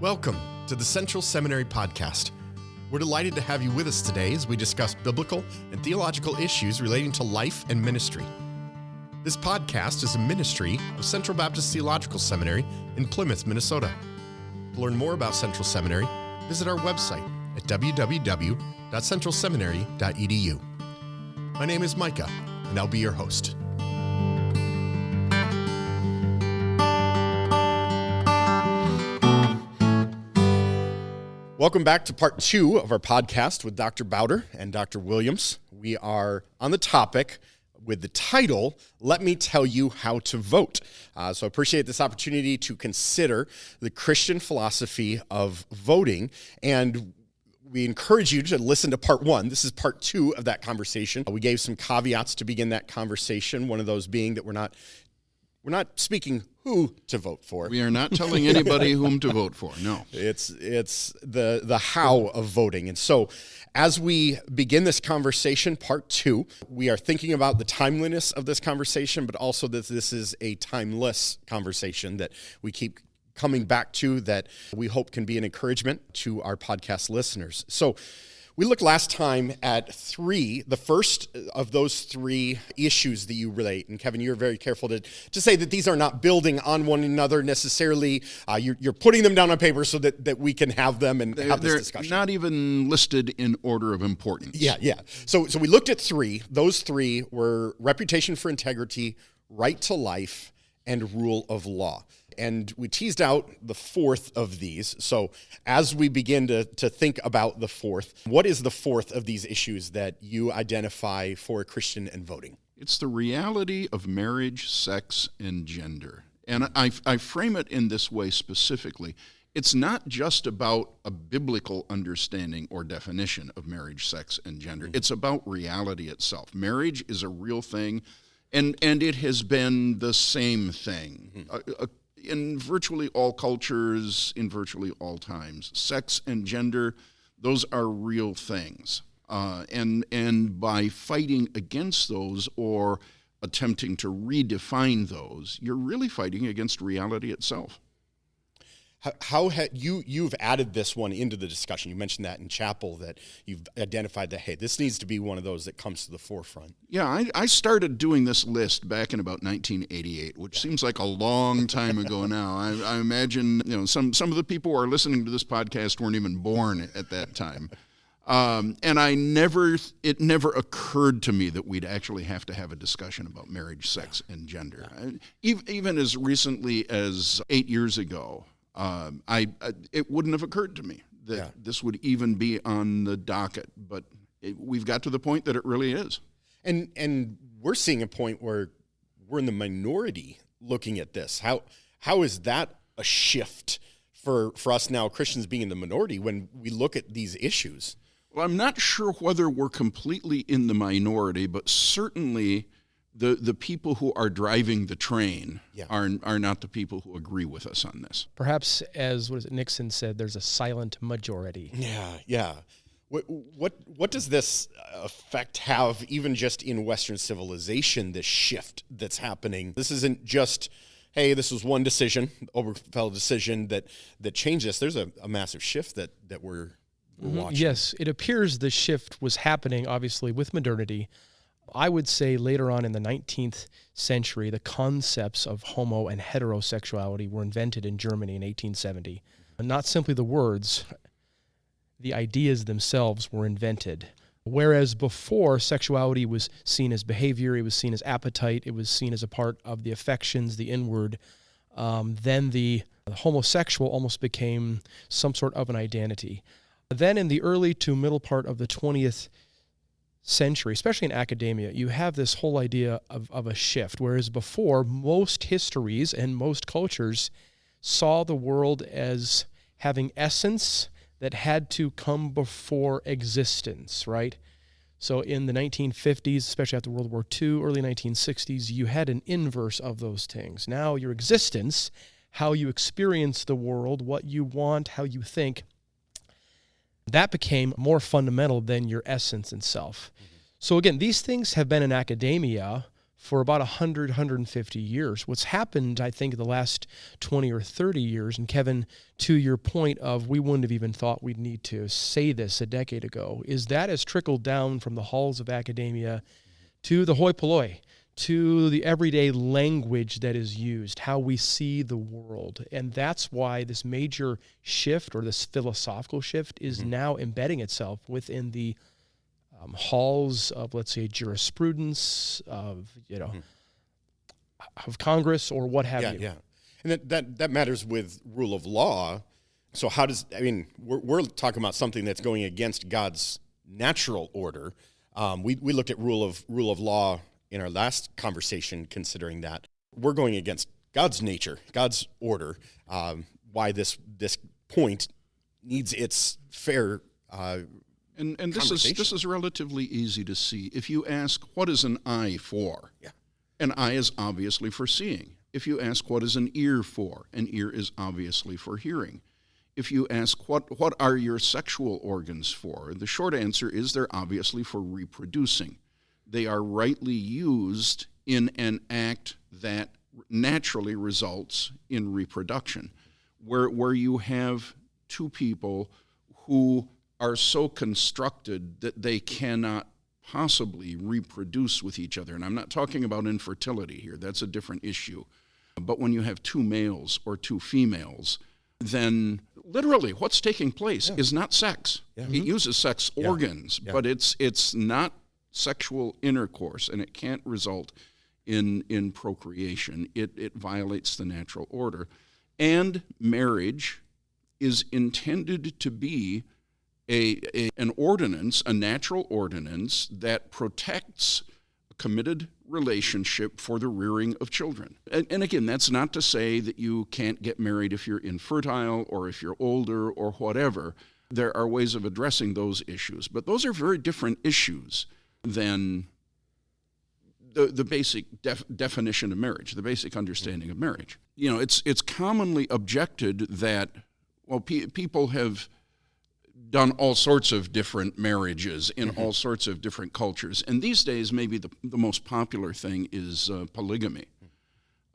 Welcome to the Central Seminary Podcast. We're delighted to have you with us today as we discuss biblical and theological issues relating to life and ministry. This podcast is a ministry of Central Baptist Theological Seminary in Plymouth, Minnesota. To learn more about Central Seminary, visit our website at www.centralseminary.edu. My name is Micah, and I'll be your host. Welcome back to part 2 of our podcast with Dr. Bauder and Dr. Williams. We are on the topic with the title, Let Me Tell You How to Vote. So I appreciate this opportunity to consider the Christian philosophy of voting, and we encourage you to listen to part 1. This is part 2 of that conversation. We gave some caveats to begin that conversation, one of those being that we're not speaking who to vote for. We are not telling anybody whom to vote for, no. It's the how of voting. And so as we begin this conversation, part 2, we are thinking about the timeliness of this conversation, but also that this is a timeless conversation that we keep coming back to, that we hope can be an encouragement to our podcast listeners. So we looked last time at the first of those 3 issues that you relate. And Kevin, you're very careful to say that these are not building on one another necessarily. You're putting them down on paper so that we can have them and have this discussion. They're not even listed in order of importance. Yeah. So we looked at 3. Those 3 were reputation for integrity, right to life, and rule of law. And we teased out the 4th of these. So as we begin to think about the 4th, what is the 4th of these issues that you identify for a Christian and voting? It's the reality of marriage, sex, and gender. And I frame it in this way specifically. It's not just about a biblical understanding or definition of marriage, sex, and gender. Mm-hmm. It's about reality itself. Marriage is a real thing, and it has been the same thing. Mm-hmm. In virtually all cultures, in virtually all times. Sex and gender, those are real things. And by fighting against those or attempting to redefine those, you're really fighting against reality itself. How you've added this one into the discussion? You mentioned that in chapel, that you've identified that, hey, this needs to be one of those that comes to the forefront. Yeah, I started doing this list back in about 1988, which seems like a long time ago now. I imagine some of the people who are listening to this podcast weren't even born at that time. And it never occurred to me that we'd actually have to have a discussion about marriage, sex, and gender. Even as recently as 8 years ago, it wouldn't have occurred to me that this would even be on the docket, but we've got to the point that it really is. And we're seeing a point where we're in the minority looking at this. How is that a shift for us now, Christians being in the minority, when we look at these issues? Well, I'm not sure whether we're completely in the minority, but certainly the people who are driving the train are not the people who agree with us on this. Perhaps, as Nixon said, there's a silent majority. Yeah. What does this effect have, even just in Western civilization, this shift that's happening? This isn't just, hey, this was one decision, Obergefell decision that changed this. There's a massive shift that we're watching. Yes, it appears the shift was happening, obviously, with modernity. I would say later on in the 19th century, the concepts of homo and heterosexuality were invented in Germany in 1870. And not simply the words, the ideas themselves were invented. Whereas before, sexuality was seen as behavior, it was seen as appetite, it was seen as a part of the affections, the inward. Then the homosexual almost became some sort of an identity. Then in the early to middle part of the 20th century, especially in academia, you have this whole idea of a shift, whereas before, most histories and most cultures saw the world as having essence that had to come before existence, right? So in the 1950s, especially after World War II, early 1960s, you had an inverse of those things. Now your existence, how you experience the world, what you want, how you think, that became more fundamental than your essence itself. Mm-hmm. So again, these things have been in academia for about 100, 150 years. What's happened, I think, the last 20 or 30 years, and Kevin, to your point of we wouldn't have even thought we'd need to say this a decade ago, is that has trickled down from the halls of academia to the hoi polloi, to the everyday language that is used, how we see the world. And that's why this major shift, or this philosophical shift, is now embedding itself within the halls of, let's say, jurisprudence, of of Congress, or what have you. Yeah, and that matters with rule of law. So how does, we're talking about something that's going against God's natural order. We looked at rule of law in our last conversation, considering that we're going against God's nature, God's order. Why this point needs its fair. And this is relatively easy to see. If you ask, what is an eye for? Yeah. An eye is obviously for seeing. If you ask, what is an ear for? An ear is obviously for hearing. If you ask, what are your sexual organs for? The short answer is they're obviously for reproducing. They are rightly used in an act that naturally results in reproduction, where you have two people who are so constructed that they cannot possibly reproduce with each other. And I'm not talking about infertility here. That's a different issue. But when you have two males or two females, then literally what's taking place is not sex. Yeah. It uses sex organs, but it's not sexual intercourse, and it can't result in procreation. It violates the natural order. And marriage is intended to be an ordinance, a natural ordinance that protects a committed relationship for the rearing of children. And again, that's not to say that you can't get married if you're infertile or if you're older or whatever. There are ways of addressing those issues, but those are very different issues than the basic definition of marriage, the basic understanding of marriage. It's commonly objected that, people have done all sorts of different marriages in all sorts of different cultures. And these days, maybe the most popular thing is polygamy.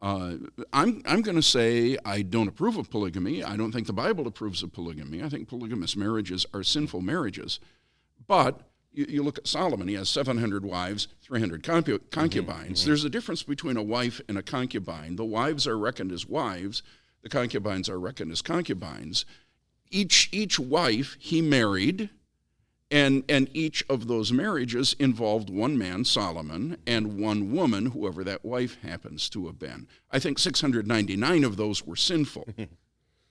I'm going to say I don't approve of polygamy. I don't think the Bible approves of polygamy. I think polygamous marriages are sinful marriages. But you look at Solomon. He has 700 wives, 300 concubines. There's a difference between a wife and a concubine. The wives are reckoned as wives. The concubines are reckoned as concubines. Each wife he married, and each of those marriages involved one man, Solomon, and one woman, whoever that wife happens to have been. I think 699 of those were sinful.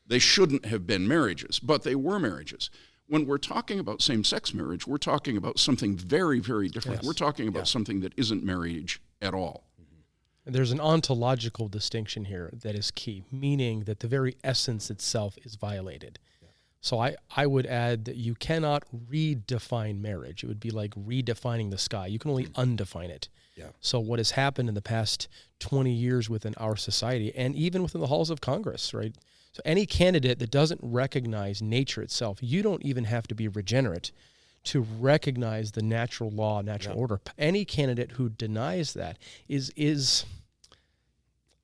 They shouldn't have been marriages, but they were marriages. When we're talking about same-sex marriage, we're talking about something very, very different. Yes. We're talking about something that isn't marriage at all. There's an ontological distinction here that is key, meaning that the very essence itself is violated. So I would add that you cannot redefine marriage. It would be like redefining the sky. You can only undefine it. Yeah. So what has happened in the past 20 years within our society, and even within the halls of Congress, right? So any candidate that doesn't recognize nature itself, you don't even have to be regenerate to recognize the natural law, natural order. Any candidate who denies that is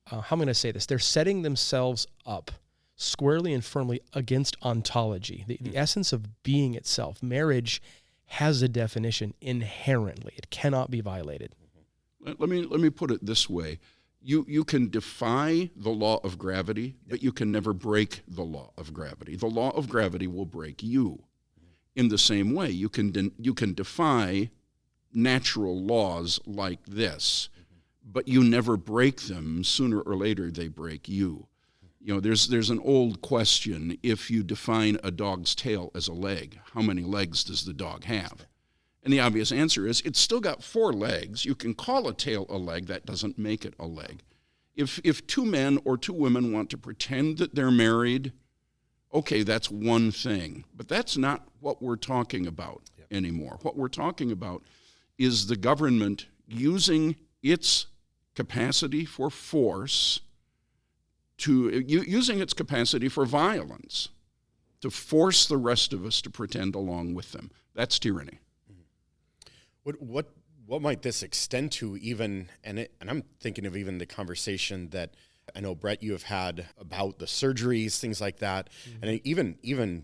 how am I going to say this? They're setting themselves up squarely and firmly against ontology, the essence of being itself. Marriage has a definition inherently. It cannot be violated. Let me put it this way. You can defy the law of gravity, but you can never break the law of gravity. The law of gravity will break you. In the same way, you can defy natural laws like this, but you never break them. Sooner or later, they break you. There's an old question: if you define a dog's tail as a leg, how many legs does the dog have? And the obvious answer is it's still got 4 legs. You can call a tail a leg. That doesn't make it a leg. If 2 men or 2 women want to pretend that they're married, okay, that's one thing. But that's not what we're talking about anymore. What we're talking about is the government using its capacity for force using its capacity for violence to force the rest of us to pretend along with them. That's tyranny. What what might this extend to even, and I'm thinking of even the conversation that I know, Brett, you have had about the surgeries, things like that, and even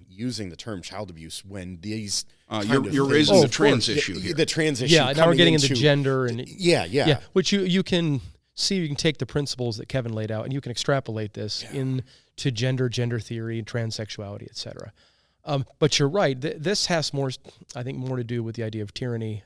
using the term child abuse when these you're raising the trans issue here. The trans issue. Yeah, now we're getting into gender and yeah. Which you can see, you can take the principles that Kevin laid out and you can extrapolate this into gender theory, transsexuality, etc. But you're right. This has more to do with the idea of tyranny,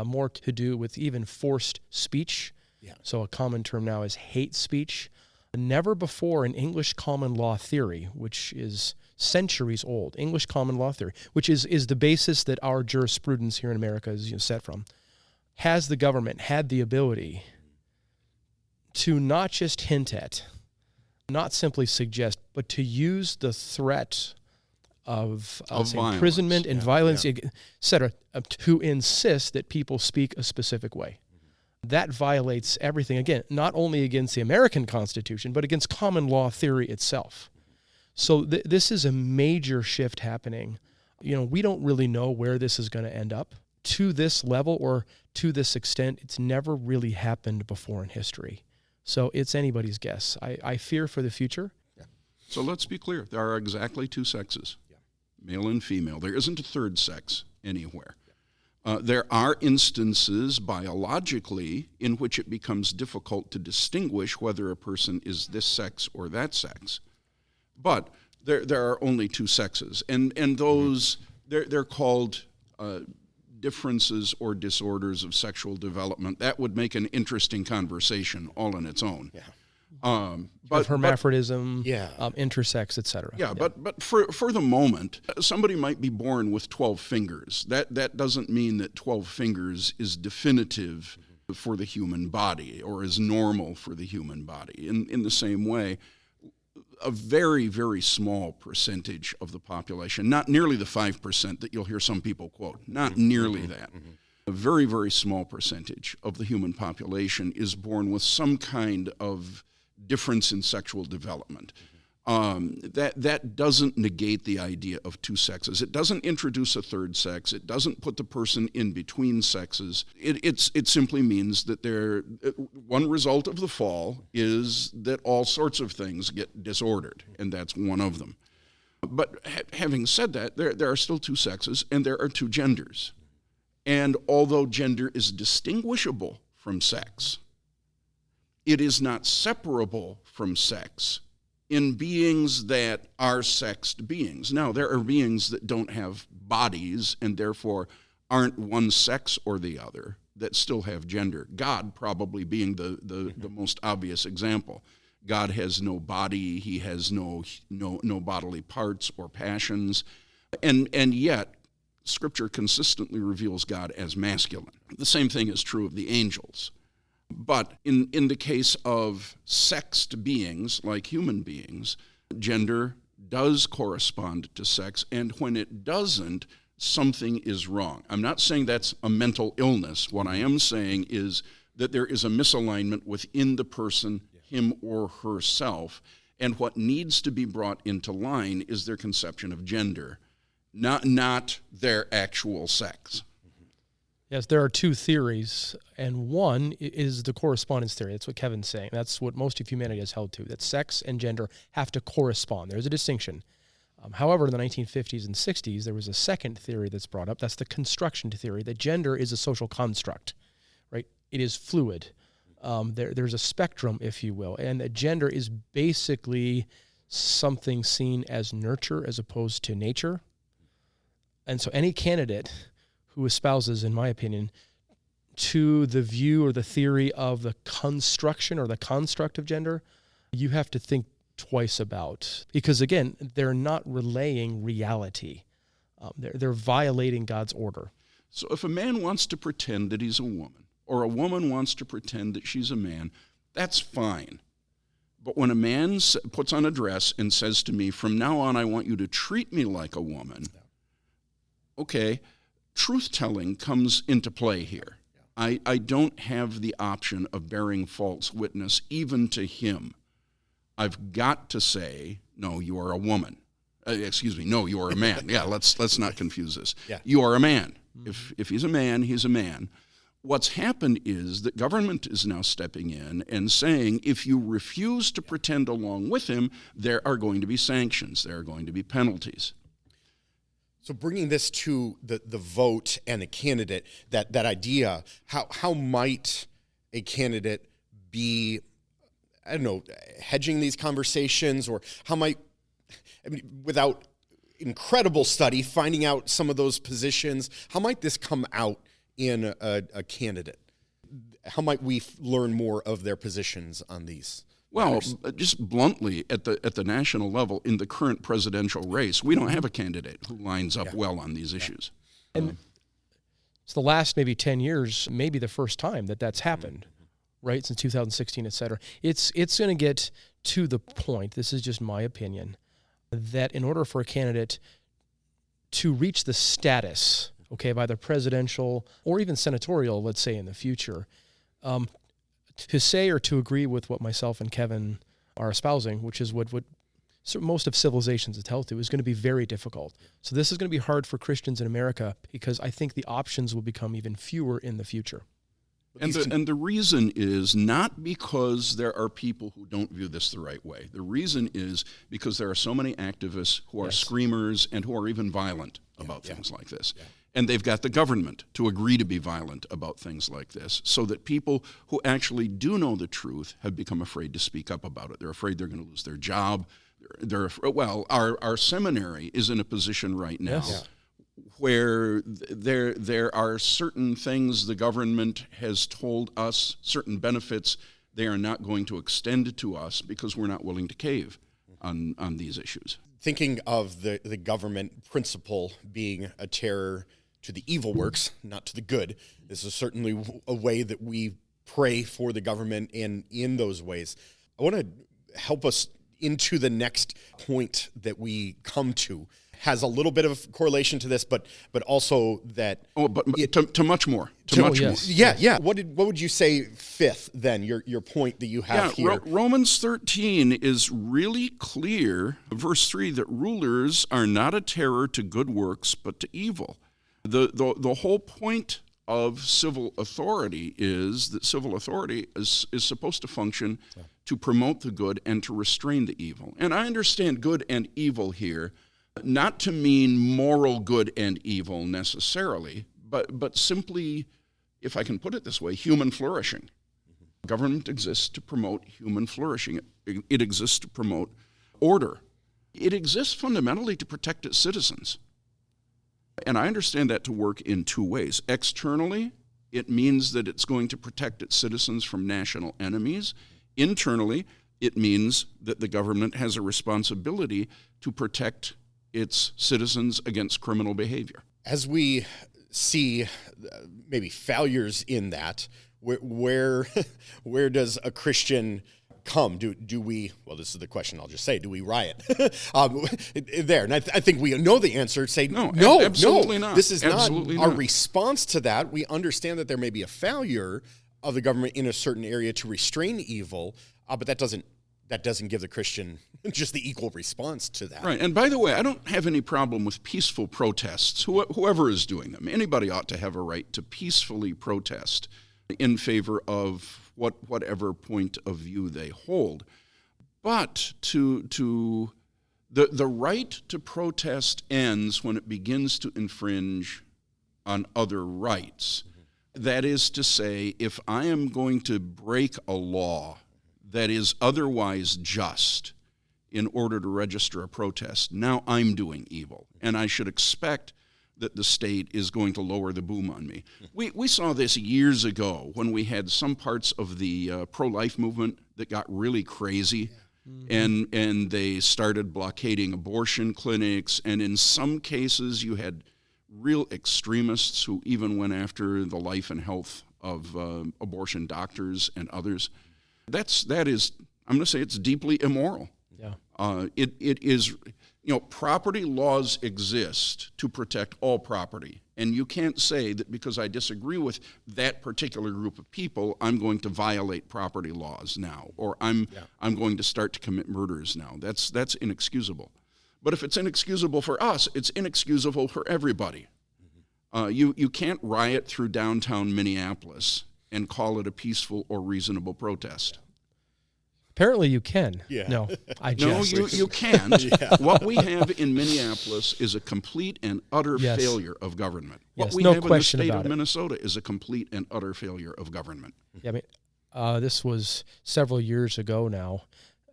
more to do with even forced speech. Yeah. So a common term now is hate speech. Never before in English common law theory, which is centuries old, English common law theory, which is the basis that our jurisprudence here in America is set from, has the government had the ability to not just hint at, not simply suggest, but to use the threat of imprisonment and violence, etc., to insist that people speak a specific way. That violates everything, again, not only against the American Constitution, but against common law theory itself. So this is a major shift happening. We don't really know where this is going to end up. To this level or to this extent, it's never really happened before in history. So it's anybody's guess. I fear for the future. Yeah. So let's be clear. There are exactly two sexes, male and female. There isn't a third sex anywhere. There are instances biologically in which it becomes difficult to distinguish whether a person is this sex or that sex. But there are only two sexes, and those they're called differences or disorders of sexual development. That would make an interesting conversation all on its own. Yeah. But hermaphrodism, intersex, etc. Yeah, but for the moment, somebody might be born with 12 fingers. That doesn't mean that 12 fingers is definitive for the human body or is normal for the human body. In the same way, a very, very small percentage of the population, not nearly the 5% that you'll hear some people quote, not nearly that. A very, very small percentage of the human population is born with some kind of difference in sexual development. That doesn't negate the idea of two sexes. It doesn't introduce a third sex. It doesn't put the person in between sexes. It simply means that one result of the fall is that all sorts of things get disordered, and that's one of them. But having said that, there are still two sexes, and there are two genders. And although gender is distinguishable from sex, it is not separable from sex in beings that are sexed beings. Now, there are beings that don't have bodies and therefore aren't one sex or the other that still have gender. God probably being the most obvious example. God has no body, he has no bodily parts or passions, and yet Scripture consistently reveals God as masculine. The same thing is true of the angels. But in the case of sexed beings, like human beings, gender does correspond to sex, and when it doesn't, something is wrong. I'm not saying that's a mental illness. What I am saying is that there is a misalignment within the person, him or herself, and what needs to be brought into line is their conception of gender, not their actual sex. Yes, there are two theories, and one is the correspondence theory. That's what Kevin's saying. That's what most of humanity has held to, that sex and gender have to correspond. There's a distinction. However, in the 1950s and 60s, there was a second theory that's brought up. That's the construction theory, that gender is a social construct, right? It is fluid. There's a spectrum, if you will, and that gender is basically something seen as nurture as opposed to nature. And so any candidate who espouses, in my opinion, to the view or the theory of the construction or the construct of gender, you have to think twice about. Because again, they're not relaying reality. They're violating God's order. So if a man wants to pretend that he's a woman, or a woman wants to pretend that she's a man, that's fine. But when a man puts on a dress and says to me, from now on I want you to treat me like a woman, okay, truth-telling comes into play here. I don't have the option of bearing false witness even to him. I've got to say, no, you are a woman. No, you are a man. Yeah, let's not confuse this. Yeah. You are a man. If he's a man, he's a man. what's happened is that government is now stepping in and saying, if you refuse to pretend along with him, there are going to be sanctions, there are going to be penalties. So bringing this to the vote and the candidate, that idea, how might a candidate be, I don't know, hedging these conversations, or how might, I mean, without incredible study, finding out some of those positions, how might this come out in a candidate? How might we learn more of their positions on these? Well, matters? just bluntly, at the national level, in the current presidential race, we don't have a candidate who lines up well on these issues. And it's the last maybe 10 years, maybe the first time that's happened, right? Since 2016, et cetera. It's going to get to the point, this is just my opinion, that in order for a candidate to reach the status, okay, of either presidential or even senatorial, let's say in the future, to say or to agree with what myself and Kevin are espousing, which is what most of civilizations is held to, is going to be very difficult. So this is going to be hard for Christians in America because I think the options will become even fewer in the future. And the reason is not because there are people who don't view this the right way. The reason is because there are so many activists who are screamers and who are even violent about things like this. Yeah. And they've got the government to agree to be violent about things like this, so that people who actually do know the truth have become afraid to speak up about it. They're afraid they're going to lose their job. Our seminary is in a position right now where there are certain things the government has told us, certain benefits they are not going to extend to us because we're not willing to cave on these issues. Thinking of the government principle being a terror to the evil works, not to the good, this is certainly a way that we pray for the government, and in those ways. I want to help us into the next point that we come to. Has a little bit of correlation to this, but also that to much more. More. Yeah. What would you say fifth then? Your point that you have here. Romans 13 is really clear, verse 3, that rulers are not a terror to good works, but to evil. The whole point of civil authority is that civil authority is supposed to function to promote the good and to restrain the evil. And I understand good and evil here not to mean moral good and evil necessarily, but simply, if I can put it this way, human flourishing. Government exists to promote human flourishing. It exists to promote order. It exists fundamentally to protect its citizens. And I understand that to work in two ways. Externally, it means that it's going to protect its citizens from national enemies. Internally, it means that the government has a responsibility to protect its citizens against criminal behavior. As we see maybe failures in that, where does a Christian come? Do we, well, this is the question I'll just say, do we riot? There, and I think we know the answer. Say, no, absolutely not. This is absolutely not our not. response to that. We understand that there may be a failure of the government in a certain area to restrain evil, but that doesn't give the Christian just the equal response to that. Right. And by the way, I don't have any problem with peaceful protests, whoever is doing them. Anybody ought to have a right to peacefully protest in favor of whatever point of view they hold. But the right to protest ends when it begins to infringe on other rights. Mm-hmm. That is to say, if I am going to break a law that is otherwise just in order to register a protest, now I'm doing evil. And I should expect that the state is going to lower the boom on me. We saw this years ago when we had some parts of the pro-life movement that got really crazy, and they started blockading abortion clinics, and in some cases you had real extremists who even went after the life and health of abortion doctors and others. That is, I'm going to say it's deeply immoral. Yeah. It is, property laws exist to protect all property. And you can't say that because I disagree with that particular group of people, I'm going to violate property laws now, or I'm going to start to commit murders now. That's inexcusable. But if it's inexcusable for us, it's inexcusable for everybody. You can't riot through downtown Minneapolis and call it a peaceful or reasonable protest. Apparently you can. Yeah. No, I No, jest. you can't. Yeah. What we have in Minneapolis is a complete and utter Yes. failure of government. What Yes, we no have in the question state about of it. Minnesota is a complete and utter failure of government. Yeah, I mean, this was several years ago now.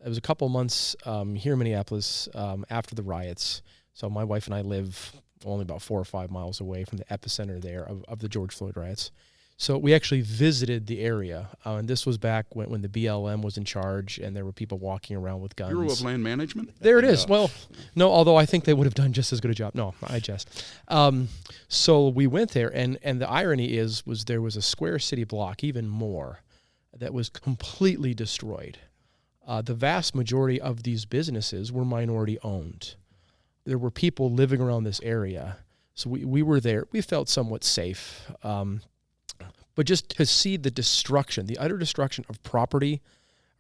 It was a couple months here in Minneapolis after the riots. So my wife and I live only about 4 or 5 miles away from the epicenter there of the George Floyd riots. So we actually visited the area, and this was back when the BLM was in charge, and there were people walking around with guns. Bureau of Land Management? There it is. Well, no, although I think they would have done just as good a job. No, I jest. So we went there, and the irony was there was a square city block, even more, that was completely destroyed. The vast majority of these businesses were minority owned. There were people living around this area. So we were there. We felt somewhat safe. But just to see the destruction, the utter destruction of property,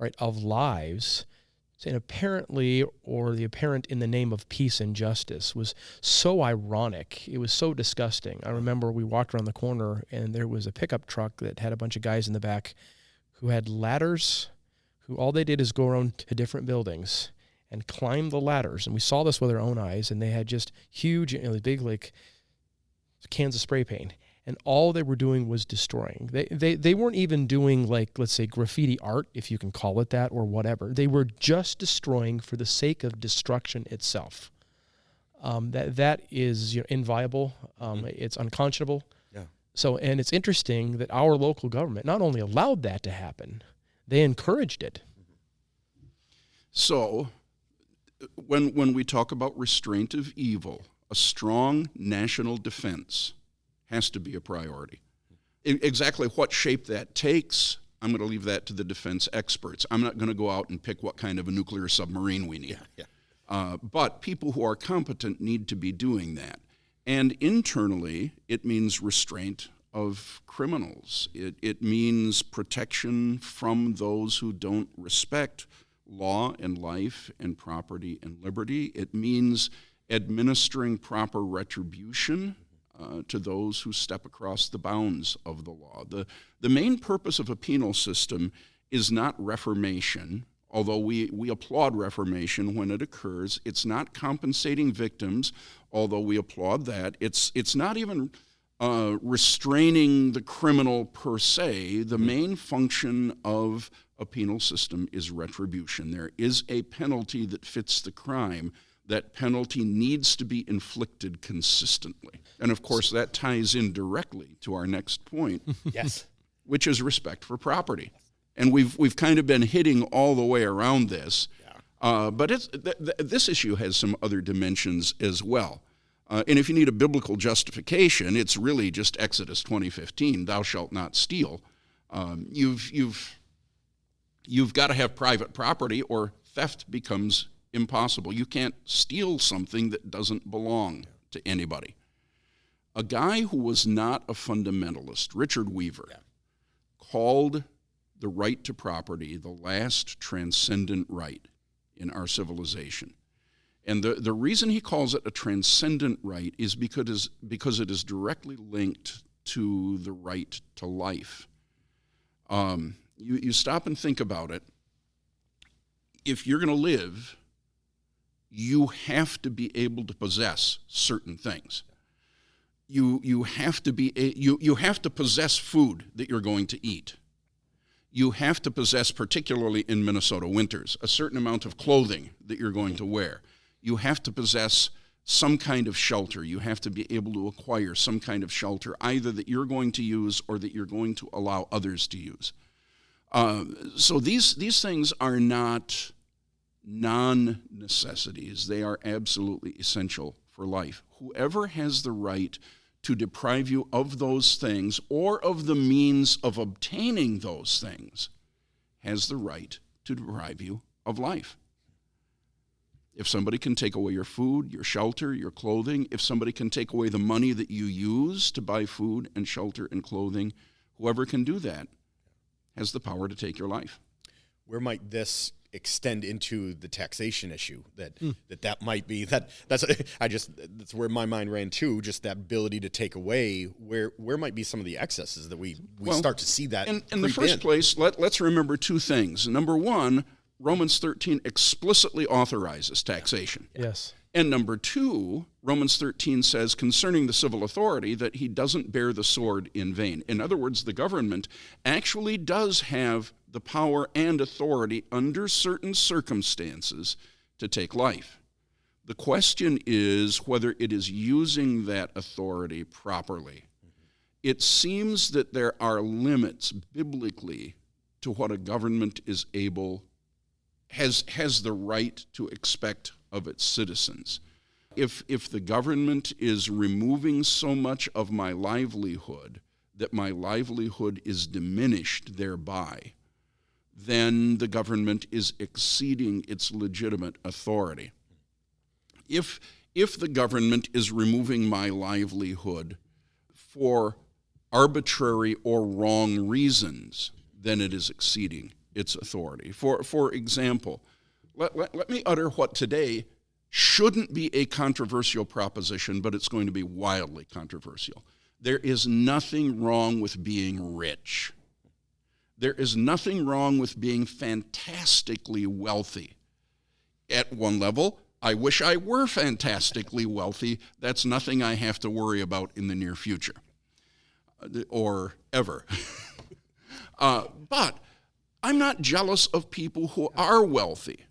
right, of lives, and apparently, or the apparent in the name of peace and justice, was so ironic. It was so disgusting. I remember we walked around the corner, and there was a pickup truck that had a bunch of guys in the back who had ladders, who all they did is go around to different buildings and climb the ladders. And we saw this with our own eyes, and they had just huge, big, like, cans of spray paint. And all they were doing was destroying. They weren't even doing, like, let's say, graffiti art, if you can call it that, or whatever. They were just destroying for the sake of destruction itself. That is inviolable. It's unconscionable. Yeah. So, and it's interesting that our local government not only allowed that to happen, they encouraged it. So, when we talk about restraint of evil, a strong national defense has to be a priority. Exactly what shape that takes, I'm going to leave that to the defense experts. I'm not going to go out and pick what kind of a nuclear submarine we need. But people who are competent need to be doing that. And internally, it means restraint of criminals. It means protection from those who don't respect law and life and property and liberty. It means administering proper retribution to those who step across the bounds of the law. The main purpose of a penal system is not reformation, although we applaud reformation when it occurs. It's not compensating victims, although we applaud that. It's not even restraining the criminal per se. The main function of a penal system is retribution. There is a penalty that fits the crime. That penalty needs to be inflicted consistently. And of course, that ties in directly to our next point, Yes. which is respect for property. And we've kind of been hitting all the way around this, but this issue has some other dimensions as well. And if you need a biblical justification, it's really just Exodus 20:15, "Thou shalt not steal." You've got to have private property, or theft becomes impossible. You can't steal something that doesn't belong to anybody. A guy who was not a fundamentalist, Richard Weaver, called the right to property the last transcendent right in our civilization. And the reason he calls it a transcendent right is because it is directly linked to the right to life. You stop and think about it. If you're going to live, you have to be able to possess certain things. You have to possess food that you're going to eat. You have to possess, particularly in Minnesota winters, a certain amount of clothing that you're going to wear. You have to possess some kind of shelter. You have to be able to acquire some kind of shelter, either that you're going to use or that you're going to allow others to use. So these things are not non-necessities. They are absolutely essential for life. Whoever has the right to deprive you of those things or of the means of obtaining those things has the right to deprive you of life. If somebody can take away your food, your shelter, your clothing, if somebody can take away the money that you use to buy food and shelter and clothing, whoever can do that has the power to take your life. Where might this extend into the taxation issue that might be that's where my mind ran too, just that ability to take away where might be some of the excesses that we start to see that in the first place. Let's remember two things. Number one, Romans 13 explicitly authorizes taxation. Yes. And number two, Romans 13 says concerning the civil authority that he doesn't bear the sword in vain. In other words, the government actually does have the power and authority under certain circumstances to take life. The question is whether it is using that authority properly. It seems that there are limits biblically to what a government is has the right to expect of its citizens. If the government is removing so much of my livelihood that my livelihood is diminished thereby, then the government is exceeding its legitimate authority. If the government is removing my livelihood for arbitrary or wrong reasons, then it is exceeding its authority. For example, let me utter what today shouldn't be a controversial proposition, but it's going to be wildly controversial. There is nothing wrong with being rich. There is nothing wrong with being fantastically wealthy. At one level, I wish I were fantastically wealthy. That's nothing I have to worry about in the near future, or ever. But I'm not jealous of people who are wealthy.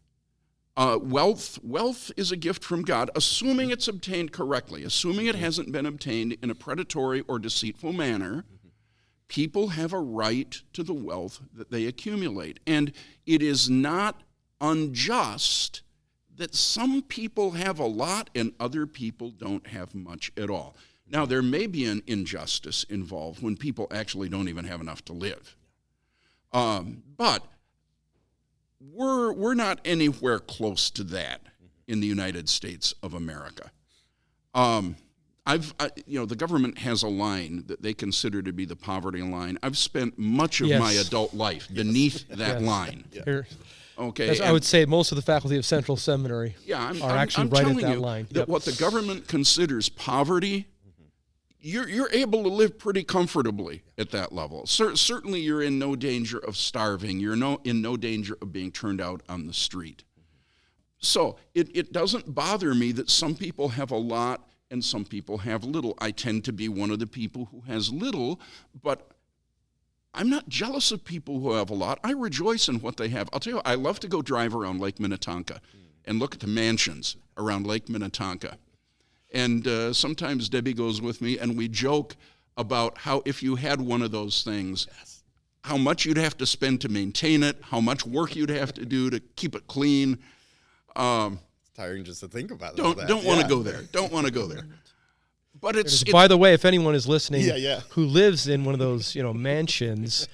Wealth is a gift from God, assuming it's obtained correctly, assuming it hasn't been obtained in a predatory or deceitful manner. People have a right to the wealth that they accumulate. And it is not unjust that some people have a lot and other people don't have much at all. Now, there may be an injustice involved when people actually don't even have enough to live. But we're not anywhere close to that in the United States of America. The government has a line that they consider to be the poverty line. I've spent much of my adult life beneath that line. Yeah. Okay, I would say most of the faculty of Central Seminary are actually right at that line. That what the government considers poverty, you're able to live pretty comfortably at that level. Certainly you're in no danger of starving. You're in no danger of being turned out on the street. So it doesn't bother me that some people have a lot and some people have little. I tend to be one of the people who has little, but I'm not jealous of people who have a lot. I rejoice in what they have. I'll tell you, I love to go drive around Lake Minnetonka and look at the mansions around Lake Minnetonka. And sometimes Debbie goes with me, and we joke about how if you had one of those things, how much you'd have to spend to maintain it, how much work you'd have to do to keep it clean. It's tiring just to think about that. Don't want to go there. Don't want to go there. But it's by the way, if anyone is listening who lives in one of those mansions,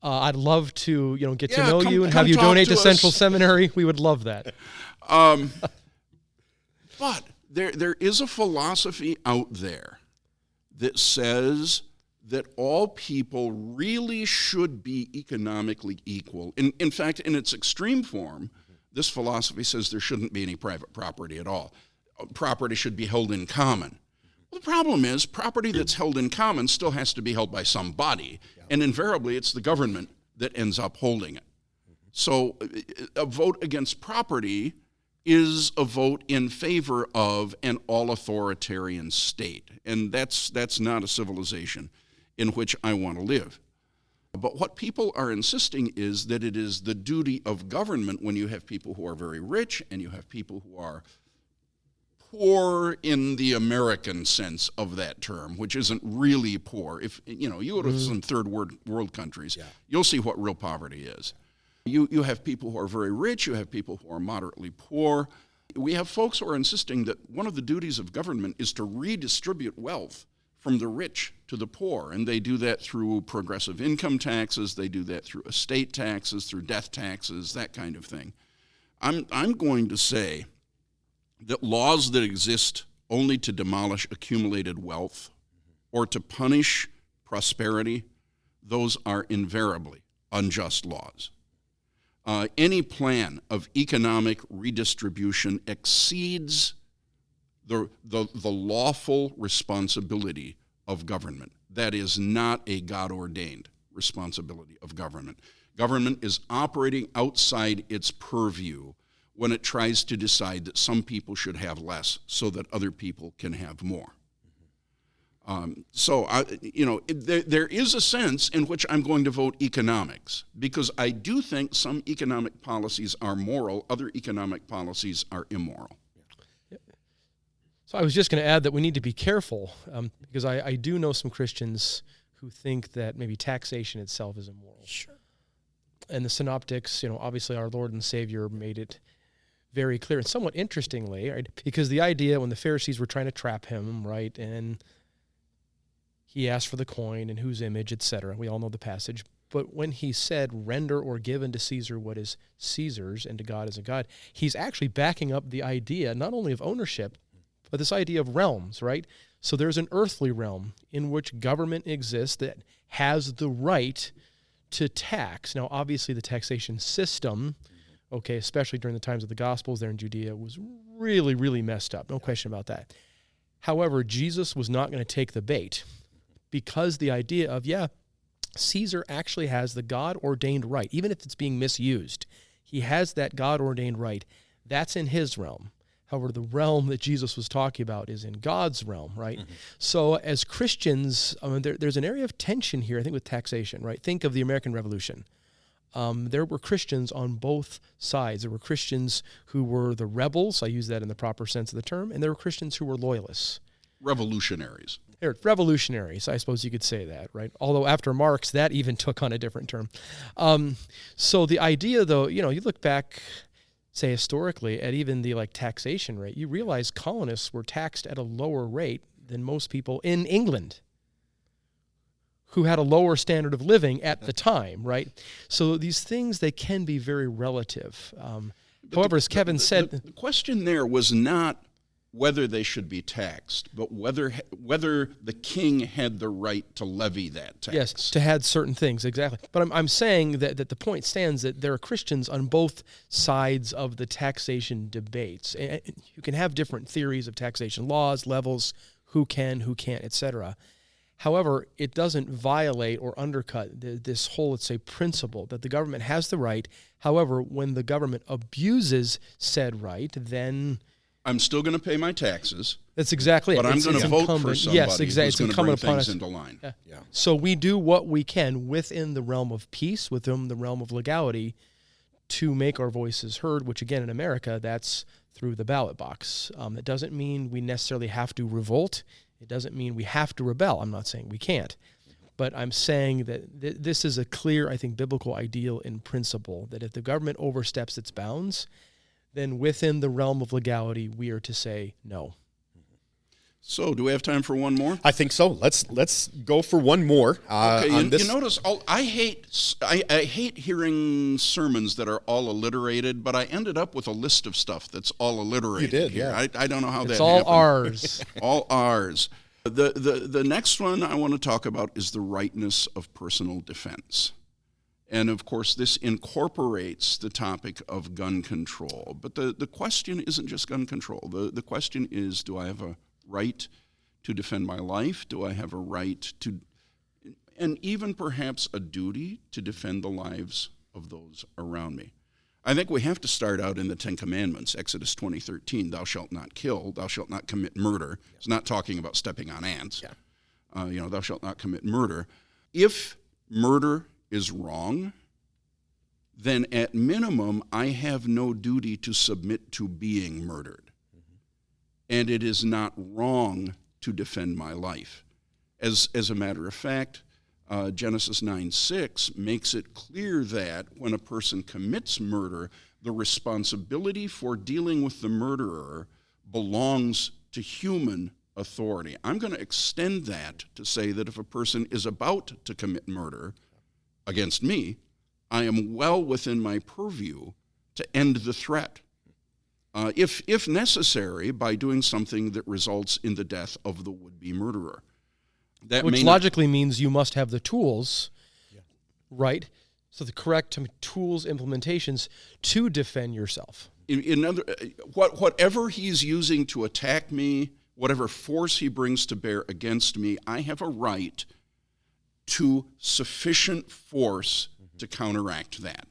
I'd love to get to know you and have you donate to Central Seminary. We would love that. But there is a philosophy out there that says that all people really should be economically equal. In fact, in its extreme form, this philosophy says there shouldn't be any private property at all. Property should be held in common. Well, the problem is property that's held in common still has to be held by somebody, and invariably it's the government that ends up holding it. So a vote against property is a vote in favor of an all-authoritarian state, and that's not a civilization in which I want to live. But what people are insisting is that it is the duty of government when you have people who are very rich and you have people who are poor in the American sense of that term, which isn't really poor. If you go to some third world countries, you'll see what real poverty is. You have people who are very rich, you have people who are moderately poor. We have folks who are insisting that one of the duties of government is to redistribute wealth from the rich to the poor, and they do that through progressive income taxes, they do that through estate taxes, through death taxes, that kind of thing. I'm going to say that laws that exist only to demolish accumulated wealth or to punish prosperity, those are invariably unjust laws. Any plan of economic redistribution exceeds the lawful responsibility of government. That is not a God-ordained responsibility of government. Government is operating outside its purview when it tries to decide that some people should have less so that other people can have more. There is a sense in which I'm going to vote economics, because I do think some economic policies are moral, other economic policies are immoral. So I was just going to add that we need to be careful, because I do know some Christians who think that maybe taxation itself is immoral. Sure. And the synoptics, obviously our Lord and Savior made it very clear, and somewhat interestingly, right, because the idea when the Pharisees were trying to trap him, right, and he asked for the coin and whose image, etc. We all know the passage. But when he said, render or give unto Caesar what is Caesar's and to God is a God, he's actually backing up the idea not only of ownership, but this idea of realms, right? So there's an earthly realm in which government exists that has the right to tax. Now, obviously, the taxation system, okay, especially during the times of the Gospels there in Judea, was really, really messed up. No question about that. However, Jesus was not going to take the bait, because the idea of, Caesar actually has the God-ordained right, even if it's being misused. He has that God-ordained right. That's in his realm. However, the realm that Jesus was talking about is in God's realm, right? Mm-hmm. So as Christians, there's an area of tension here, I think, with taxation, right? Think of the American Revolution. There were Christians on both sides. There were Christians who were the rebels, I use that in the proper sense of the term, and there were Christians who were loyalists. Revolutionaries. Revolutionaries, I suppose you could say that, right? Although after Marx, that even took on a different term. So the idea, though, you look back, say historically, at even the taxation rate, you realize colonists were taxed at a lower rate than most people in England, who had a lower standard of living at the time, right? So these things, they can be very relative. However, as Kevin said... The question there was not whether they should be taxed, but whether the king had the right to levy that tax. Yes, to add certain things, exactly. But I'm saying that the point stands that there are Christians on both sides of the taxation debates. And you can have different theories of taxation laws, levels, who can, who can't, etc. However, it doesn't violate or undercut this whole, let's say, principle that the government has the right. However, when the government abuses said right, then... I'm still going to pay my taxes. That's exactly but it. I'm going to vote for somebody who's going to bring things into line. Yeah. So we do what we can within the realm of peace, within the realm of legality, to make our voices heard, which again in America, that's through the ballot box. It doesn't mean we necessarily have to revolt. It doesn't mean we have to rebel. I'm not saying we can't. But I'm saying that this is a clear, I think, biblical ideal in principle, that if the government oversteps its bounds, then within the realm of legality, we are to say no. So, do we have time for one more? I think so. Let's go for one more. Okay, you notice I hate hearing sermons that are all alliterated, but I ended up with a list of stuff that's all alliterated. You did, here. yeah. I don't know how it's that all happened. ours. All ours. The next one I want to talk about is the rightness of personal defense. And, of course, this incorporates the topic of gun control. But the question isn't just gun control. The question is, do I have a right to defend my life? Do I have a right to, and even perhaps a duty to defend the lives of those around me? I think we have to start out in the Ten Commandments, Exodus 20:13, thou shalt not kill, thou shalt not commit murder. It's not talking about stepping on ants. Yeah. Thou shalt not commit murder. If murder is wrong, then at minimum, I have no duty to submit to being murdered. Mm-hmm. And it is not wrong to defend my life. As a matter of fact, Genesis 9:6 makes it clear that when a person commits murder, the responsibility for dealing with the murderer belongs to human authority. I'm going to extend that to say that if a person is about to commit murder against me, I am well within my purview to end the threat, if necessary, by doing something that results in the death of the would-be murderer. Which logically means you must have the tools, right, So the correct tools, implementations to defend yourself. Whatever he's using to attack me, whatever force he brings to bear against me, I have a right to sufficient force to counteract that.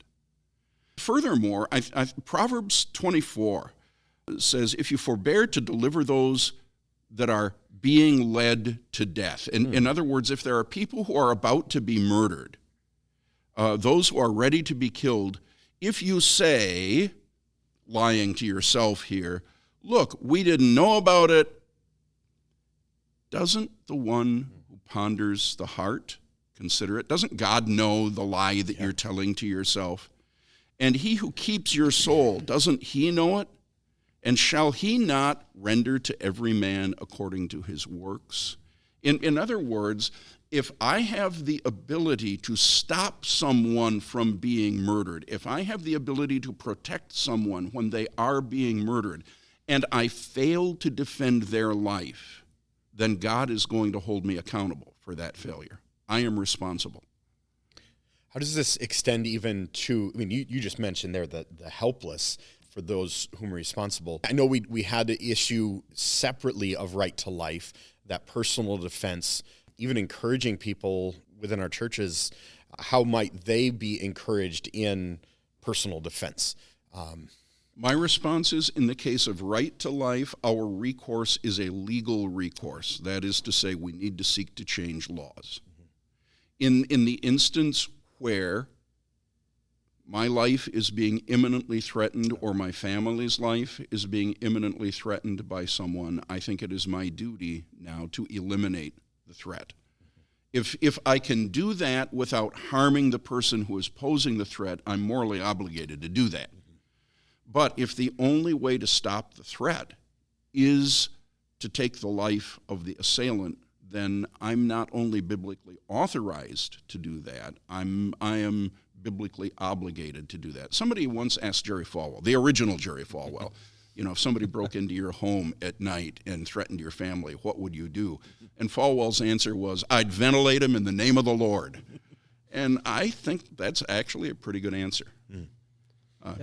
Furthermore, Proverbs 24 says, if you forbear to deliver those that are being led to death. In other words, if there are people who are about to be murdered, those who are ready to be killed, if you say, lying to yourself here, look, we didn't know about it, doesn't the one who ponders the heart consider it? Doesn't God know the lie that you're telling to yourself? And he who keeps your soul, doesn't he know it? And shall he not render to every man according to his works? In other words, if I have the ability to stop someone from being murdered, if I have the ability to protect someone when they are being murdered, and I fail to defend their life, then God is going to hold me accountable for that failure. I am responsible. How does this extend even to, I mean, you just mentioned there the helpless, for those whom are responsible. I know we had the issue separately of right to life, that personal defense, even encouraging people within our churches, how might they be encouraged in personal defense? My response is, in the case of right to life, our recourse is a legal recourse. That is to say, we need to seek to change laws. In the instance where my life is being imminently threatened or my family's life is being imminently threatened by someone, I think it is my duty now to eliminate the threat. If I can do that without harming the person who is posing the threat, I'm morally obligated to do that. But if the only way to stop the threat is to take the life of the assailant, then I'm not only biblically authorized to do that, I am biblically obligated to do that. Somebody once asked Jerry Falwell, the original Jerry Falwell, if somebody broke into your home at night and threatened your family, what would you do? And Falwell's answer was, I'd ventilate him in the name of the Lord. And I think that's actually a pretty good answer.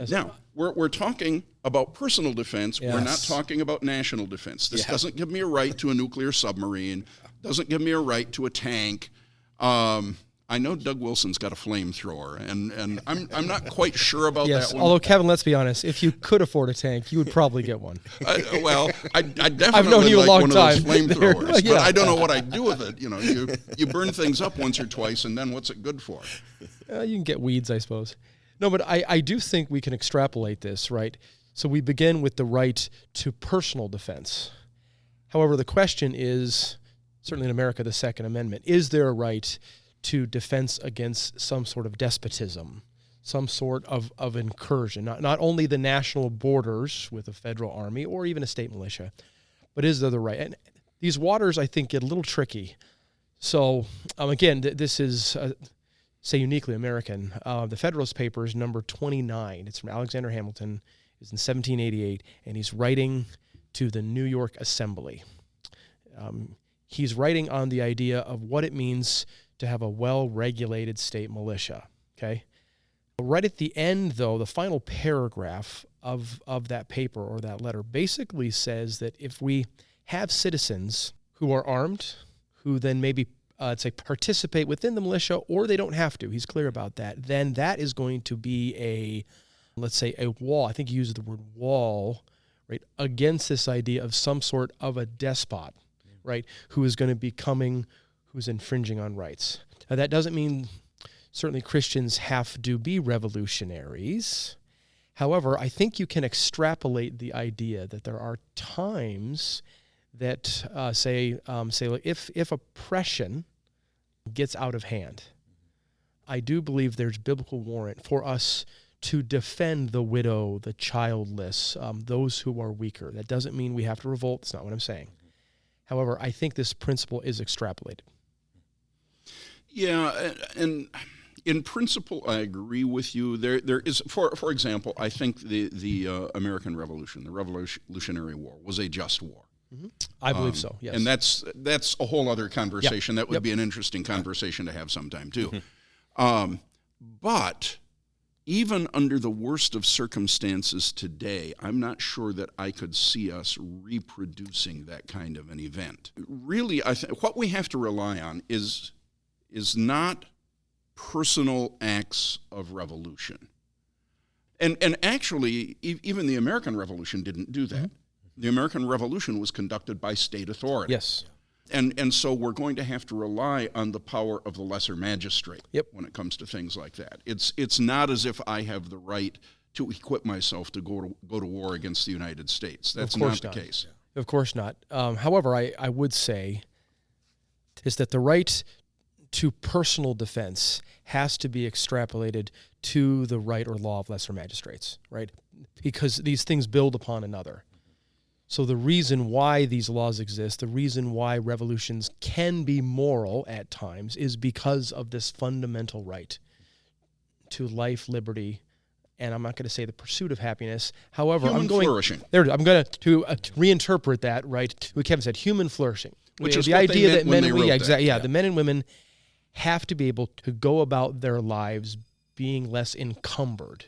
Now, we're talking about personal defense. Yes. We're not talking about national defense. This doesn't give me a right to a nuclear submarine, doesn't give me a right to a tank. I know Doug Wilson's got a flamethrower, and I'm not quite sure about that one. Although, Kevin, let's be honest, if you could afford a tank, you would probably get one. I definitely I've known you like a long one time. Of those flamethrowers, but I don't know what I'd do with it. You burn things up once or twice, and then what's it good for? You can get weeds, I suppose. No, but I do think we can extrapolate this, right? So we begin with the right to personal defense. However, the question is, certainly in America, the Second Amendment, is there a right to defense against some sort of despotism, some sort of incursion, not only the national borders with a federal army or even a state militia, but is there the right? And these waters, I think, get a little tricky. So, again, this is, say, uniquely American. The Federalist Papers, number 29, it's from Alexander Hamilton, is in 1788, and he's writing to the New York Assembly. He's writing on the idea of what it means to have a well-regulated state militia, okay? Right at the end, though, the final paragraph of that paper or that letter basically says that if we have citizens who are armed, who then maybe, participate within the militia, or they don't have to, he's clear about that, then that is going to be a wall, I think he uses the word wall, right, against this idea of some sort of a despot, right, who is going to be coming, who's infringing on rights. Now, that doesn't mean certainly Christians have to be revolutionaries. However, I think you can extrapolate the idea that there are times that if oppression gets out of hand, I do believe there's biblical warrant for us to defend the widow, the childless, those who are weaker. That doesn't mean we have to revolt. That's not what I'm saying. However, I think this principle is extrapolated. Yeah, and in principle, I agree with you. There is, for example, I think the American Revolution, the Revolutionary War, was a just war. Mm-hmm. I believe so, yes. And that's a whole other conversation. Yep. That would be an interesting conversation to have sometime, too. Mm-hmm. But even under the worst of circumstances today, I'm not sure that I could see us reproducing that kind of an event. Really, I think what we have to rely on is not personal acts of revolution. And actually, even the American Revolution didn't do that. Mm-hmm. The American Revolution was conducted by state authority. Yes. And so we're going to have to rely on the power of the lesser magistrate when it comes to things like that. It's not as if I have the right to equip myself to go to war against the United States. That's not the case. Of course not. However, I would say is that the right to personal defense has to be extrapolated to the right or law of lesser magistrates, right? Because these things build upon another. So the reason why these laws exist, the reason why revolutions can be moral at times, is because of this fundamental right to life, liberty, and I'm not going to say the pursuit of happiness. However, flourishing. I'm going to reinterpret that, right? What Kevin said, human flourishing. Which is the what idea they meant that when men they wrote that. the men and women have to be able to go about their lives being less encumbered.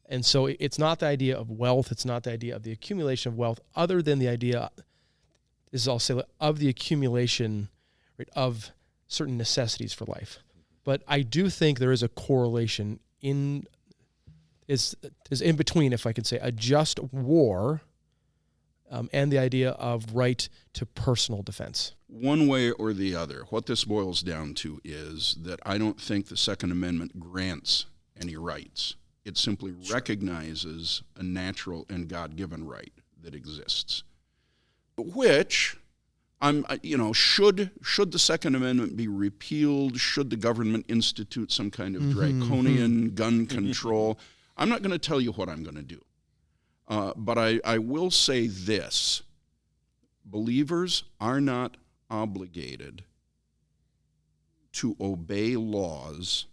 And so it's not the idea of wealth. It's not the idea of the accumulation of wealth, other than the idea, I'll say, of the accumulation, right, of certain necessities for life. But I do think there is a correlation is in between, if I could say, a just war and the idea of right to personal defense. One way or the other, what this boils down to is that I don't think the Second Amendment grants any rights. It simply recognizes a natural and God-given right that exists, which should the Second Amendment be repealed? Should the government institute some kind of draconian gun control? I'm not going to tell you what I'm going to do, but I will say this: believers are not obligated to obey laws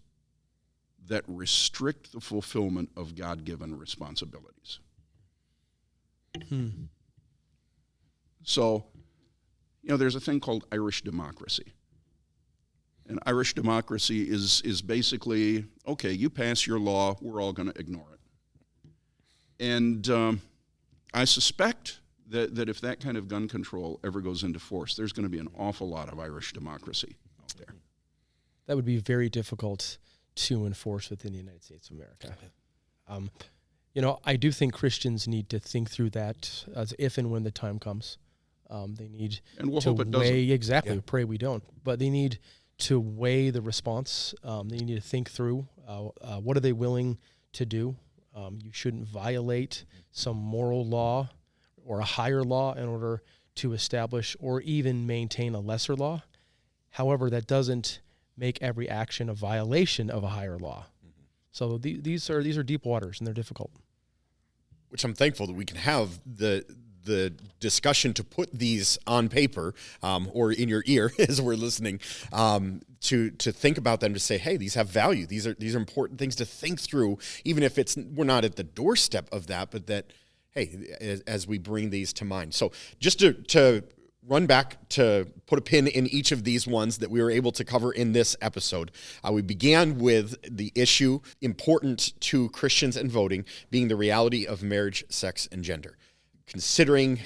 that restrict the fulfillment of God-given responsibilities. So, there's a thing called Irish democracy. And Irish democracy is basically, okay, you pass your law, we're all going to ignore it. And I suspect that if that kind of gun control ever goes into force, there's going to be an awful lot of Irish democracy out there. That would be very difficult to enforce within the United States of America. I do think Christians need to think through that as if and when the time comes. They need to weigh, exactly, pray we don't, but they need to weigh the response. They need to think through what are they willing to do. You shouldn't violate some moral law or a higher law in order to establish or even maintain a lesser law. However, that doesn't make every action a violation of a higher law. So these are deep waters, and they're difficult. Which I'm thankful that we can have the discussion to put these on paper or in your ear as we're listening, to think about them, to say, hey, these have value. These are important things to think through, even if we're not at the doorstep of that, but that, hey, as we bring these to mind. So just to run back to put a pin in each of these ones that we were able to cover in this episode. We began with the issue important to Christians and voting being the reality of marriage, sex, and gender. Considering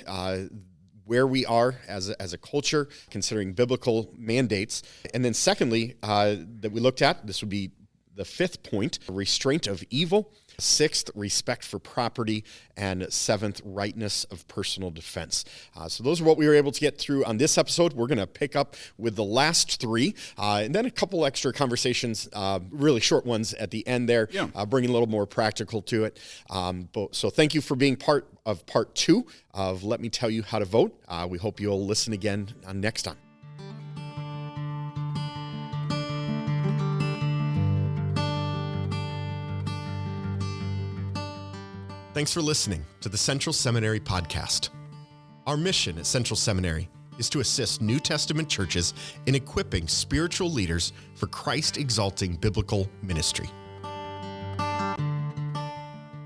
where we are as a culture, considering biblical mandates. And then secondly, that we looked at, this would be the fifth point, restraint of evil. Sixth, respect for property. And seventh, rightness of personal defense. So those are what we were able to get through on this episode. We're going to pick up with the last three, and then a couple extra conversations, really short ones at the end there, bringing a little more practical to it. So thank you for being part of part 2 of Let Me Tell You How to Vote. We hope you'll listen again next time. Thanks for listening to the Central Seminary Podcast. Our mission at Central Seminary is to assist New Testament churches in equipping spiritual leaders for Christ-exalting biblical ministry.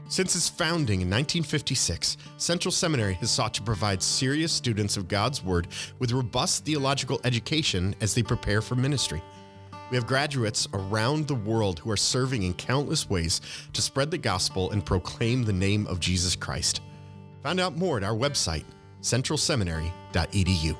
Since its founding in 1956, Central Seminary has sought to provide serious students of God's Word with robust theological education as they prepare for ministry. We have graduates around the world who are serving in countless ways to spread the gospel and proclaim the name of Jesus Christ. Find out more at our website, centralseminary.edu.